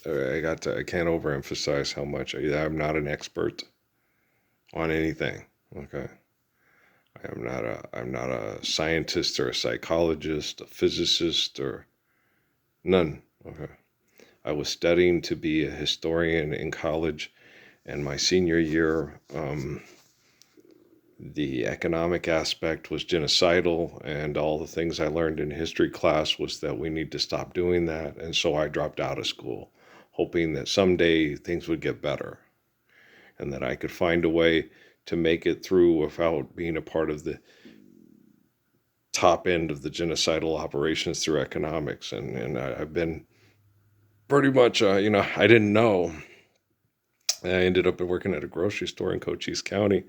I can't overemphasize how much I'm not an expert on anything. Okay. I'm not a scientist or a psychologist, a physicist, or none. Okay. I was studying to be a historian in college, and my senior year, the economic aspect was genocidal, and all the things I learned in history class was that we need to stop doing that. And so I dropped out of school, hoping that someday things would get better and that I could find a way to make it through without being a part of the top end of the genocidal operations through economics. And I've been pretty much, I didn't know. I ended up working at a grocery store in Cochise County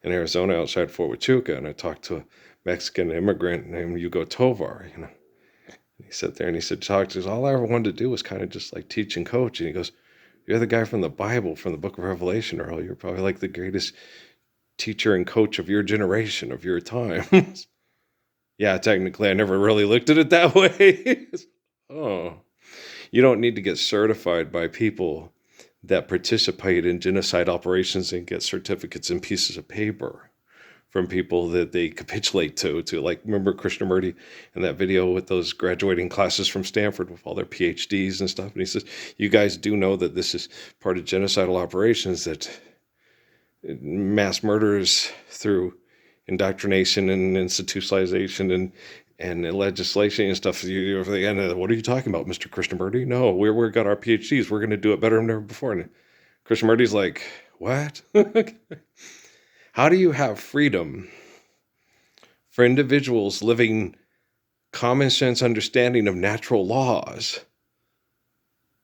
in Arizona outside Fort Huachuca, and I talked to a Mexican immigrant named Hugo Tovar, And he sat there and he said, all I ever wanted to do was kind of just like teach and coach. And he goes, you're the guy from the Bible, from the book of Revelation, Earl. You're probably like the greatest teacher and coach of your generation, of your time. Yeah, technically, I never really looked at it that way. Oh, you don't need to get certified by people that participate in genocide operations and get certificates and pieces of paper from people that they capitulate to like, remember Krishnamurti in that video with those graduating classes from Stanford with all their PhDs and stuff. And he says, you guys do know that this is part of genocidal operations, that mass murders through indoctrination and institutionalization and legislation and stuff. What are you talking about, Mr. Krishnamurti? No, we've got our PhDs. We're going to do it better than ever before. And Krishnamurti's like, what? How do you have freedom for individuals living common sense understanding of natural laws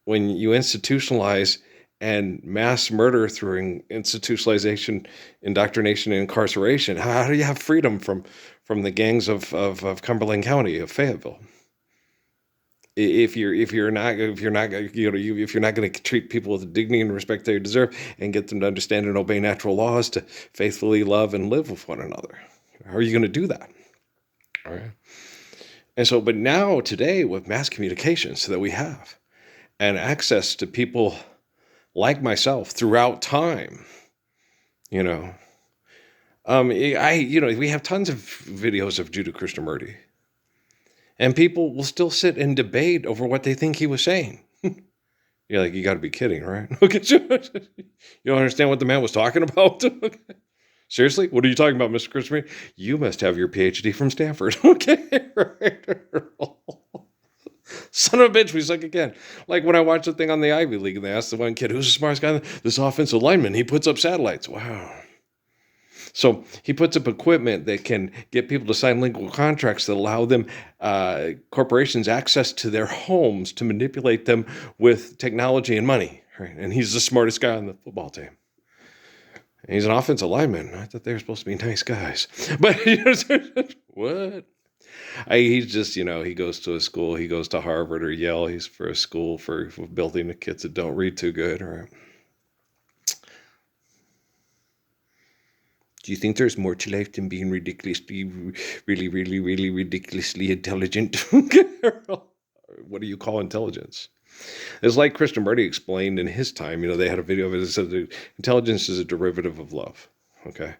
when you institutionalize and mass murder through institutionalization, indoctrination, and incarceration? How do you have freedom from the gangs of Cumberland County, of Fayetteville? If you're not going to treat people with the dignity and respect they deserve and get them to understand and obey natural laws, to faithfully love and live with one another, how are you going to do that? All right. And so, but now today with mass communications that we have and access to people like myself throughout time, we have tons of videos of Judah Krishnamurti. And people will still sit and debate over what they think he was saying. You're like, you got to be kidding, right? Okay, you don't understand what the man was talking about? Seriously? What are you talking about, Mr. Christopher? You must have your PhD from Stanford. Okay, right. Son of a bitch, we suck again. Like when I watched the thing on the Ivy League and they asked the one kid, who's the smartest guy? This offensive lineman. He puts up satellites. Wow. So he puts up equipment that can get people to sign legal contracts that allow them, corporations, access to their homes to manipulate them with technology and money. Right? And he's the smartest guy on the football team. And he's an offensive lineman. I thought they were supposed to be nice guys. But what? He's just, he goes to a school. He goes to Harvard or Yale. He's for a school for building the kids that don't read too good. Right? Do you think there's more to life than being ridiculously, really, really, really ridiculously intelligent? What do you call intelligence? It's like Krishnamurti explained in his time. They had a video of it that said that intelligence is a derivative of love. Okay,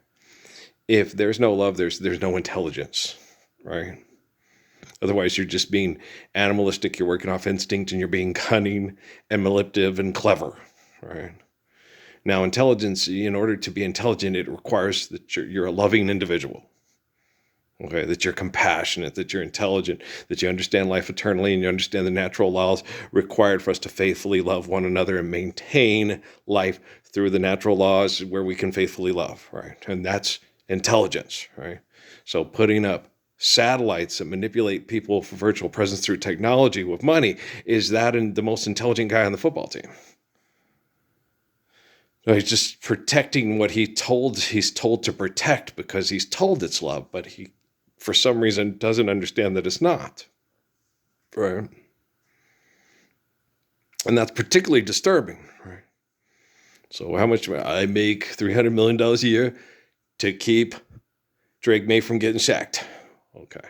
if there's no love, there's no intelligence, right? Otherwise, you're just being animalistic. You're working off instinct, and you're being cunning and manipulative and clever, right? Now, intelligence, in order to be intelligent, it requires that you're a loving individual, okay, that you're compassionate, that you're intelligent, that you understand life eternally, and you understand the natural laws required for us to faithfully love one another and maintain life through the natural laws where we can faithfully love, right? And that's intelligence, right? So putting up satellites that manipulate people for virtual presence through technology with money, is that the most intelligent guy on the football team? No, he's just protecting what he's told to protect because he's told it's love, but he, for some reason, doesn't understand that it's not. Right? And that's particularly disturbing. Right? So how much I make $300 million a year to keep Drake May from getting sacked. Okay.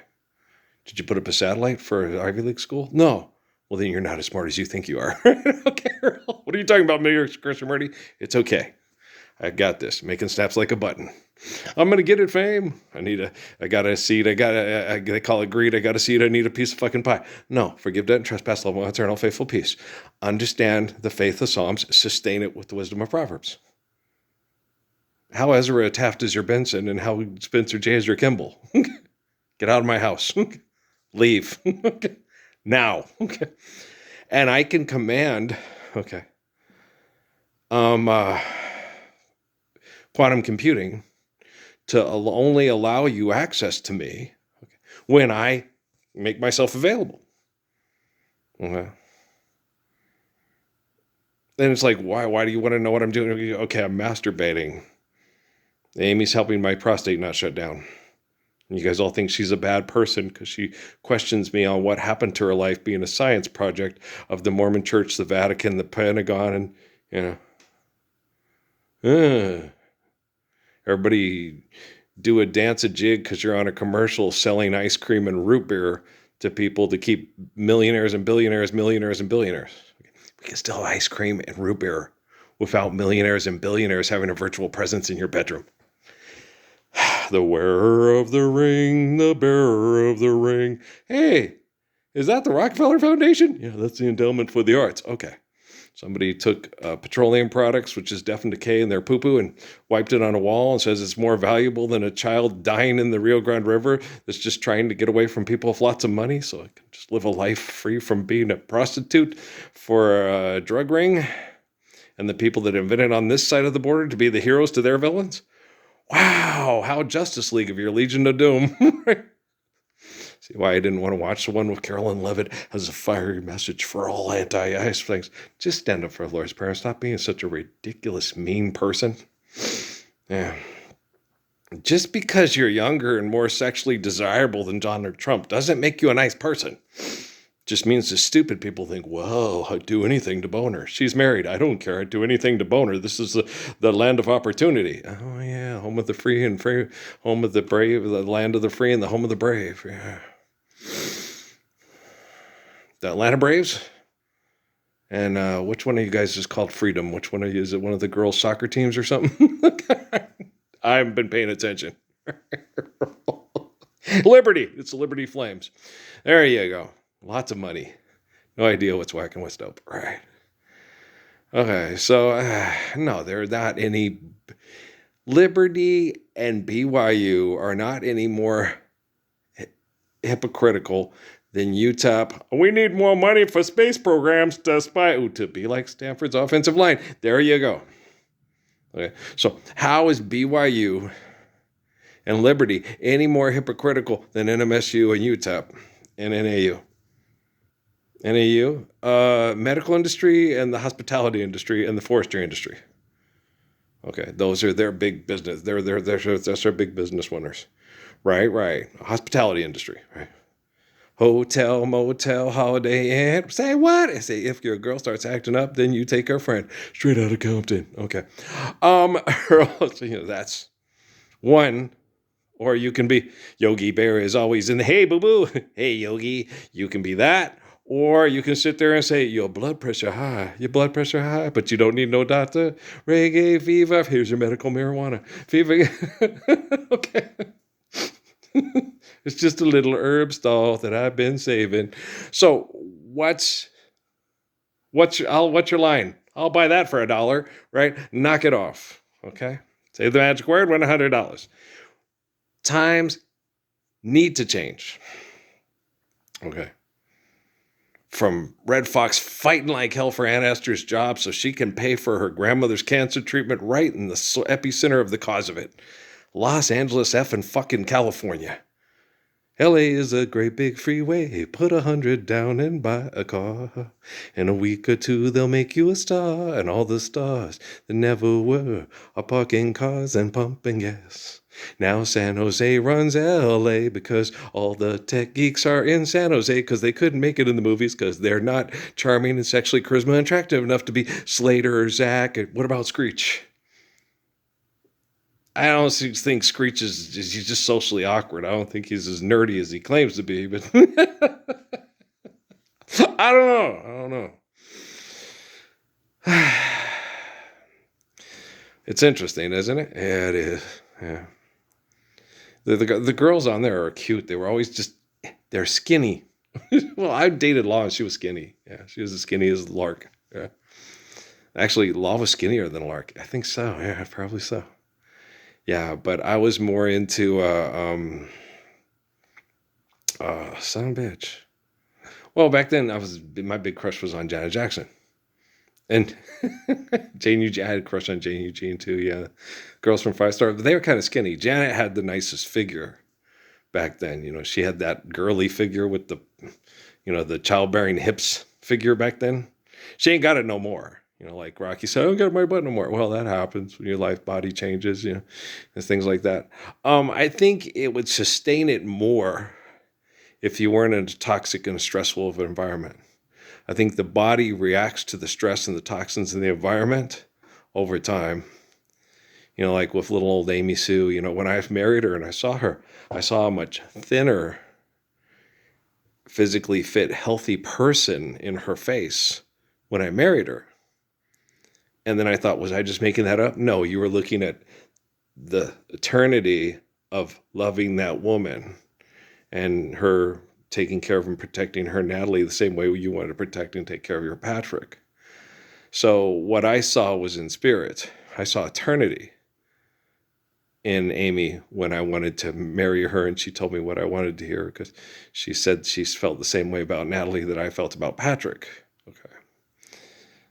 Did you put up a satellite for an Ivy League school? No. Well, then you're not as smart as you think you are. Okay. What are you talking about, Christian Murdy? It's okay. I got this. Making snaps like a button. I'm gonna get it, fame. I got a seat. They call it greed. I got a seat. I need a piece of fucking pie. No, forgive debt and trespass, love one eternal, faithful peace. Understand the faith of Psalms. Sustain it with the wisdom of Proverbs. How Ezra Taft is your Benson, and how Spencer J is your Kimball. Get out of my house. Leave. Now. And I can command. Okay. Quantum computing to only allow you access to me when I make myself available. Okay. Then it's like, why do you want to know what I'm doing? Okay, I'm masturbating. Amy's helping my prostate not shut down. You guys all think she's a bad person because she questions me on what happened to her life being a science project of the Mormon Church, the Vatican, the Pentagon, and, everybody do a dance a jig because you're on a commercial selling ice cream and root beer to people to keep millionaires and billionaires. We can still have ice cream and root beer without millionaires and billionaires having a virtual presence in your bedroom. The wearer of the ring, the bearer of the ring. Hey, is that the Rockefeller Foundation? Yeah, that's the endowment for the arts. Okay. Somebody took petroleum products, which is death and decay in their poo-poo, and wiped it on a wall and says it's more valuable than a child dying in the Rio Grande River that's just trying to get away from people with lots of money so I can just live a life free from being a prostitute for a drug ring. And the people that invented on this side of the border to be the heroes to their villains. Wow, how Justice League of your Legion of Doom. See why I didn't want to watch the one with Carolyn Levitt as a fiery message for all anti-ICE things. Just stand up for Lord's Prayer. Stop being such a ridiculous, mean person. Yeah. Just because you're younger and more sexually desirable than Donald Trump doesn't make you a nice person. Just means the stupid people think, whoa, I'd do anything to bone her. She's married. I don't care. I'd do anything to bone her. This is the land of opportunity. Oh, yeah. Home of the free and free. Home of the brave. The land of the free and the home of the brave. Yeah. The Atlanta Braves? And which one of you guys is called Freedom? Which one of you? Is it one of the girls' soccer teams or something? I haven't been paying attention. Liberty. It's the Liberty Flames. There you go. Lots of money. No idea what's whack and what's dope. Right. Okay, so no, they're not any. Liberty and BYU are not any more hypocritical than UTEP. We need more money for space programs to be like Stanford's offensive line. There you go. Okay, so how is BYU and Liberty any more hypocritical than NMSU and UTEP and NAU? Medical industry and the hospitality industry and the forestry industry. Okay, those are their big business. That's their big business winners. Right. Hospitality industry, right? Hotel, motel, holiday inn. Say what? I say if your girl starts acting up, then you take her friend. Straight out of Compton. Okay. So, that's one. Or you can be Yogi Bear is always in the hey boo boo. Hey Yogi, you can be that. Or you can sit there and say, your blood pressure high, but you don't need no doctor. Reggae fever, here's your medical marijuana. Fever, okay. It's just a little herb stall that I've been saving. So what's your line? I'll buy that for $1, right? Knock it off, okay? Say the magic word, win $100. Times need to change, okay? From Red Fox fighting like hell for Aunt Esther's job so she can pay for her grandmother's cancer treatment right in the epicenter of the cause of it. Los Angeles effing fucking California. LA is a great big freeway. Put 100 down and buy a car. In a week or two, they'll make you a star. And all the stars that never were are parking cars and pumping gas. Now San Jose runs LA because all the tech geeks are in San Jose because they couldn't make it in the movies because they're not charming and sexually charisma and attractive enough to be Slater or Zach. What about Screech? I don't think Screech he's just socially awkward. I don't think he's as nerdy as he claims to be, but I don't know. It's interesting, isn't it? Yeah, it is. Yeah. The girls on there are cute. They were always they're skinny. Well, I dated Law and she was skinny. Yeah, she was as skinny as Lark. Yeah. Actually, Law was skinnier than Lark. I think so. Yeah, probably so. Yeah, but I was more into son of a bitch. Well, back then my big crush was on Janet Jackson. And Jane Eugene, I had a crush on Jane Eugene too. Yeah, girls from Five Star, but they were kind of skinny. Janet had the nicest figure back then. She had that girly figure with the childbearing hips figure back then. She ain't got it no more. Like Rocky said, I don't got my butt no more. Well, that happens when your life body changes, and things like that. I think it would sustain it more if you weren't in a toxic and stressful environment. I think the body reacts to the stress and the toxins in the environment over time. Like with little old Amy Sue, when I married her and I saw her, I saw a much thinner, physically fit, healthy person in her face when I married her. And then I thought, was I just making that up? No, you were looking at the eternity of loving that woman and her taking care of and protecting her Natalie the same way you wanted to protect and take care of your Patrick. So what I saw was in spirit. I saw eternity in Amy when I wanted to marry her, and she told me what I wanted to hear because she said she felt the same way about Natalie that I felt about Patrick. Okay.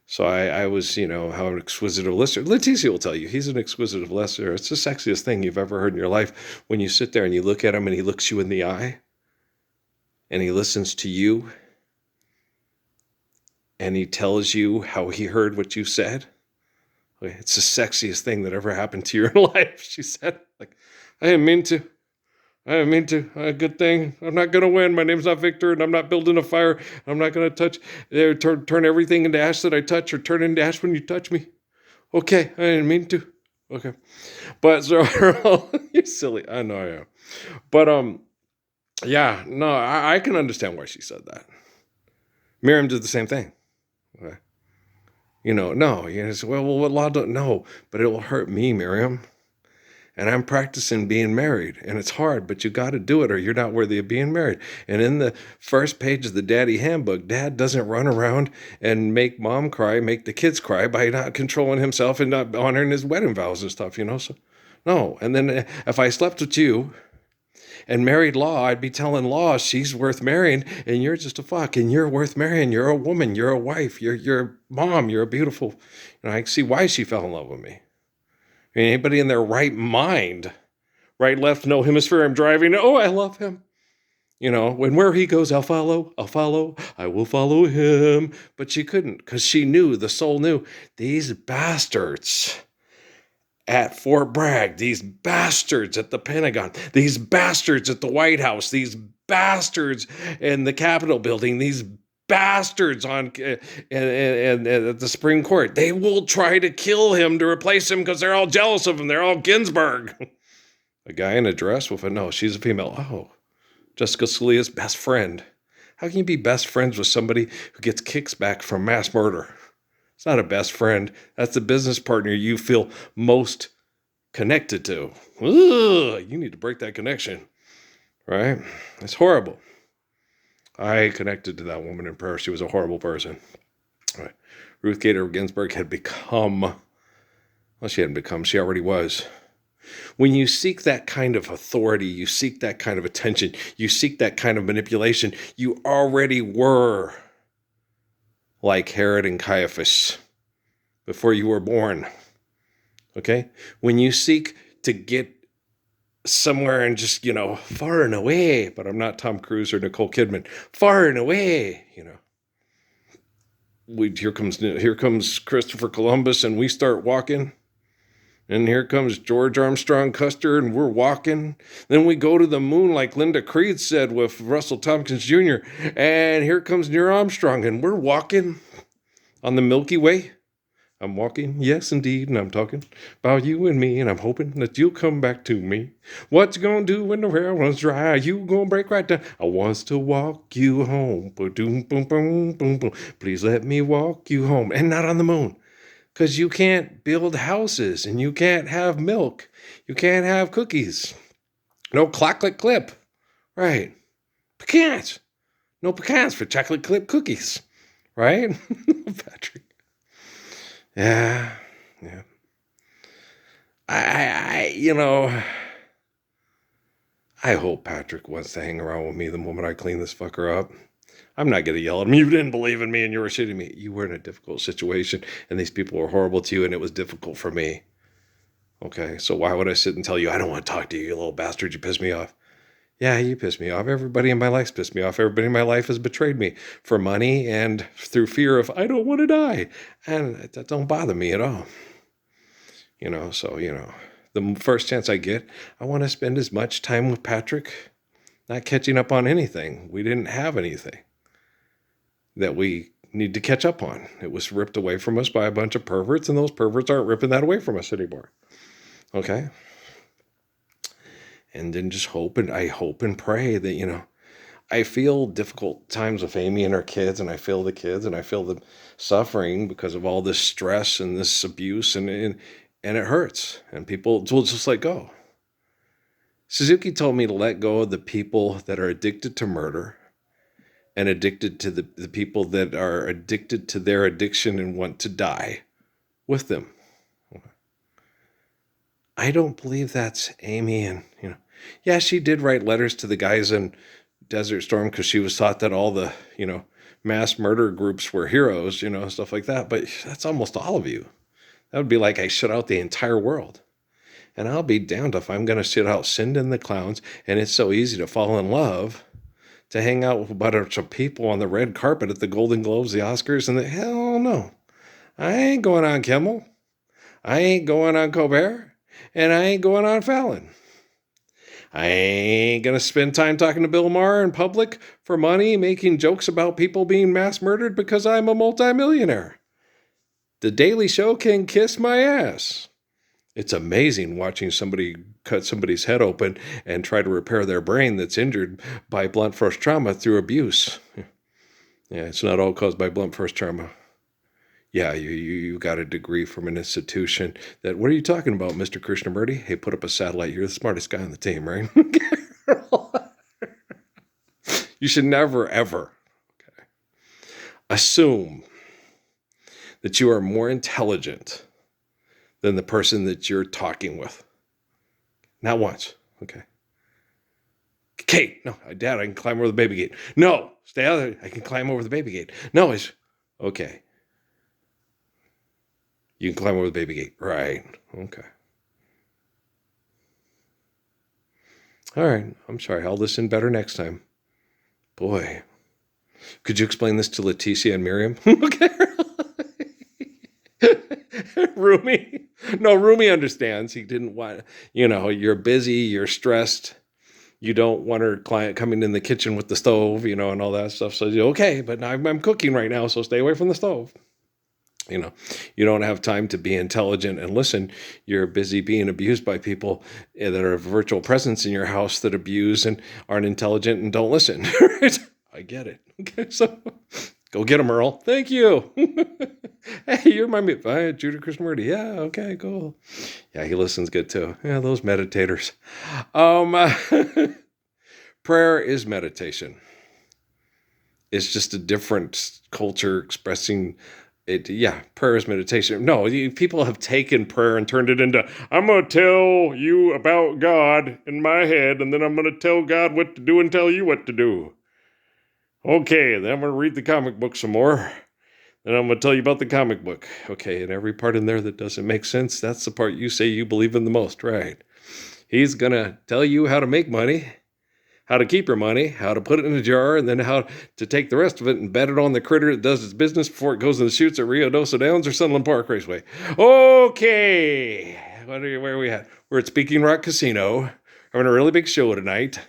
So I was, how an exquisitive listener. Leticia will tell you, he's an exquisitive listener. It's the sexiest thing you've ever heard in your life when you sit there and you look at him and he looks you in the eye and he listens to you and he tells you how he heard what you said. Okay, it's the sexiest thing that ever happened to your life, she said. Like, I didn't mean to. A good thing. I'm not going to win. My name's not Victor, and I'm not building a fire. I'm not going to touch, turn everything into ash that I touch, or turn into ash when you touch me. Okay, I didn't mean to. Okay. But, so, you're silly. I know I am. But, yeah, no, I can understand why she said that. Miriam did the same thing. Okay. No. Well, what law don't know, but it will hurt me, Miriam. And I'm practicing being married, and it's hard, but you got to do it or you're not worthy of being married. And in the first page of the Daddy Handbook, Dad doesn't run around and make Mom cry, make the kids cry by not controlling himself and not honoring his wedding vows and stuff, So, no. And then if I slept with you and married Law, I'd be telling Law she's worth marrying, and you're just a fuck, and you're worth marrying. You're a woman. You're a wife. You're a mom. You're a beautiful. I see why she fell in love with me. Anybody in their right mind, right, left, no hemisphere, I'm driving. Oh, I love him. Where he goes, I'll follow, I will follow him. But she couldn't because she knew, the soul knew, these bastards at Fort Bragg, these bastards at the Pentagon, these bastards at the White House, these bastards in the Capitol building, these bastards on and at the Supreme Court. They will try to kill him to replace him because they're all jealous of him. They're all Ginsburg. A guy in a dress with no, she's a female. Oh, Jessica Scalia's best friend. How can you be best friends with somebody who gets kicks back from mass murder? It's not a best friend. That's the business partner you feel most connected to. Ugh, you need to break that connection, right? It's horrible. I connected to that woman in prayer. She was a horrible person. Right. Ruth Bader Ginsburg had become, well, she hadn't become, she already was. When you seek that kind of authority, you seek that kind of attention, you seek that kind of manipulation, you already were like Herod and Caiaphas before you were born. Okay? When you seek to get somewhere and just, far and away, but I'm not Tom Cruise or Nicole Kidman, far and away, here comes Christopher Columbus and we start walking, and here comes George Armstrong Custer and we're walking. Then we go to the moon like Linda Creed said with Russell Tompkins Jr., and here comes Neil Armstrong and we're walking on the Milky Way. I'm walking, yes, indeed, and I'm talking about you and me, and I'm hoping that you'll come back to me. What you gonna do when the railroad's dry? You gonna break right down. I wants to walk you home. Boom, boom, boom, boom, boom. Please let me walk you home. And not on the moon. Because you can't build houses and you can't have milk. You can't have cookies. No chocolate clip. Right. Pecans. No pecans for chocolate clip cookies. Right? Patrick. Yeah. Yeah. I hope Patrick wants to hang around with me the moment I clean this fucker up. I'm not going to yell at him. You didn't believe in me and you were shitting me. You were in a difficult situation and these people were horrible to you and it was difficult for me. Okay, so why would I sit and tell you, I don't want to talk to you, you little bastard, you pissed me off. Yeah, you pissed me off. Everybody in my life's pissed me off. Everybody in my life has betrayed me for money and through fear of, I don't want to die. And that don't bother me at all. The first chance I get, I want to spend as much time with Patrick, not catching up on anything. We didn't have anything that we need to catch up on. It was ripped away from us by a bunch of perverts, and those perverts aren't ripping that away from us anymore. Okay? And then just I hope and pray that, I feel difficult times with Amy and her kids, and I feel the kids, and I feel them suffering because of all this stress and this abuse, and it hurts, and people will just let go. Suzuki told me to let go of the people that are addicted to murder and addicted to the people that are addicted to their addiction and want to die with them. I don't believe that's Amy. And, yeah, she did write letters to the guys in Desert Storm because she was taught that all the, mass murder groups were heroes, stuff like that. But that's almost all of you. That would be like I shut out the entire world. And I'll be damned if I'm going to shut out Cindy and the Clowns. And it's so easy to fall in love, to hang out with a bunch of people on the red carpet at the Golden Globes, the Oscars, and hell no. I ain't going on Kimmel. I ain't going on Colbert. And I ain't going on Fallon. I ain't going to spend time talking to Bill Maher in public for money, making jokes about people being mass murdered because I'm a multimillionaire. The Daily Show can kiss my ass. It's amazing watching somebody cut somebody's head open and try to repair their brain that's injured by blunt force trauma through abuse. Yeah, it's not all caused by blunt force trauma. Yeah, you got a degree from an institution that, what are you talking about, Mr. Krishnamurti? Hey, put up a satellite. You're the smartest guy on the team, right? You should never, ever assume that you are more intelligent than the person that you're talking with. Not once. Okay. Kate, no, Dad, I can climb over the baby gate. No, stay out there. I can climb over the baby gate. No, it's okay. You can climb over the baby gate. Right. Okay. All right. I'm sorry. I'll listen better next time. Boy. Could you explain this to Leticia and Miriam? Okay. Rumi. No, Rumi understands. He didn't want, you're busy, you're stressed. You don't want her client coming in the kitchen with the stove, and all that stuff. So, okay, but I'm cooking right now, so stay away from the stove. You don't have time to be intelligent and listen. You're busy being abused by people that are a virtual presence in your house that abuse and aren't intelligent and don't listen. Right? I get it. Okay, so go get him, Earl. Thank you. Hey, you remind me of Judah Krishnamurti. Yeah, okay, cool. Yeah, he listens good too. Yeah, those meditators. Prayer is meditation. It's just a different culture expressing it. Yeah, prayer is meditation. No, people have taken prayer and turned it into, I'm going to tell you about God in my head, and then I'm going to tell God what to do and tell you what to do. Okay, then I'm going to read the comic book some more. Then I'm going to tell you about the comic book. Okay, and every part in there that doesn't make sense, that's the part you say you believe in the most, right? He's going to tell you how to make money, how to keep your money, how to put it in a jar, and then how to take the rest of it and bet it on the critter that does its business before it goes in the chutes at Rio Dosa Downs or Sunland Park Raceway. Okay, where are we at? We're at Speaking Rock Casino, having a really big show tonight.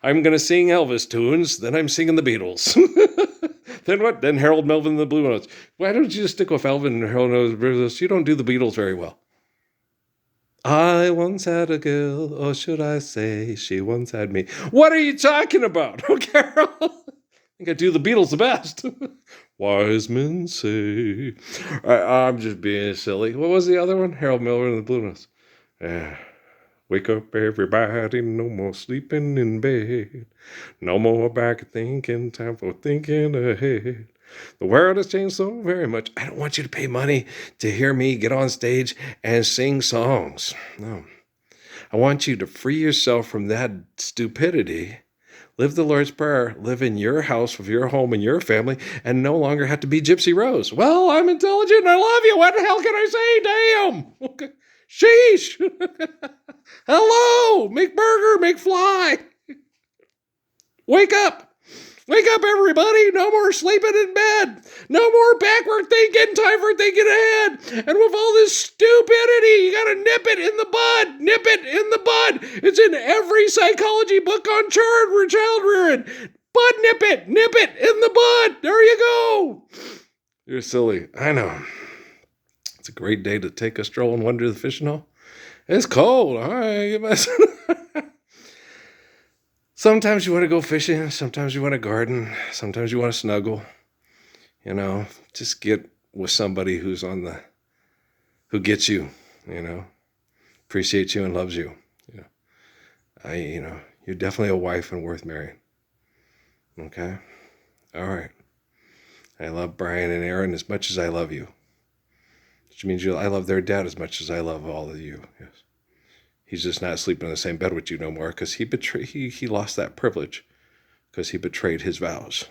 I'm going to sing Elvis tunes, then I'm singing the Beatles. Then what? Then Harold Melvin and the Blue Notes. Why don't you just stick with Elvin and Harold Melvin? You don't do the Beatles very well. I once had a girl, or should I say, she once had me. What are you talking about? Oh, Carol. think I do the Beatles the best. Wise men say. I'm just being silly. What was the other one? Harold Miller and the Blue Notes. Yeah. Wake up, everybody. No more sleeping in bed. No more back thinking. Time for thinking ahead. The world has changed so very much. I don't want you to pay money to hear me get on stage and sing songs. No. I want you to free yourself from that stupidity. Live the Lord's Prayer. Live in your house with your home and your family and no longer have to be Gypsy Rose. Well, I'm intelligent and I love you. What the hell can I say? Damn. Okay. Sheesh. Hello. McBurger, McFly. Wake up. Wake up, everybody. No more sleeping in bed. No more backward thinking. Time for thinking ahead. And with all this stupidity, you got to nip it in the bud. Nip it in the bud. It's in every psychology book on child rearing. Bud nip it. Nip it in the bud. There you go. You're silly. I know. It's a great day to take a stroll and wander the fishing hole. It's cold. All right. Sometimes you want to go fishing. Sometimes you want to garden. Sometimes you want to snuggle. Just get with somebody who gets you, appreciates you and loves you. You're definitely a wife and worth marrying. Okay? All right. I love Brian and Aaron as much as I love you. Which means I love their dad as much as I love all of you. Yes. He's just not sleeping in the same bed with you no more because he lost that privilege because he betrayed his vows.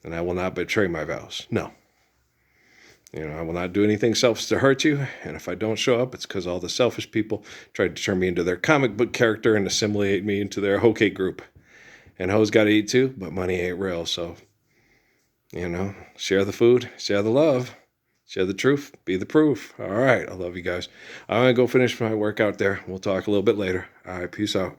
And I will not betray my vows. No. I will not do anything selfish to hurt you. And if I don't show up, it's because all the selfish people tried to turn me into their comic book character and assimilate me into their hoe cake group. And hoes got to eat too, but money ain't real. So, share the food, share the love. Share the truth, be the proof. All right, I love you guys. I'm going to go finish my work out there. We'll talk a little bit later. All right, peace out.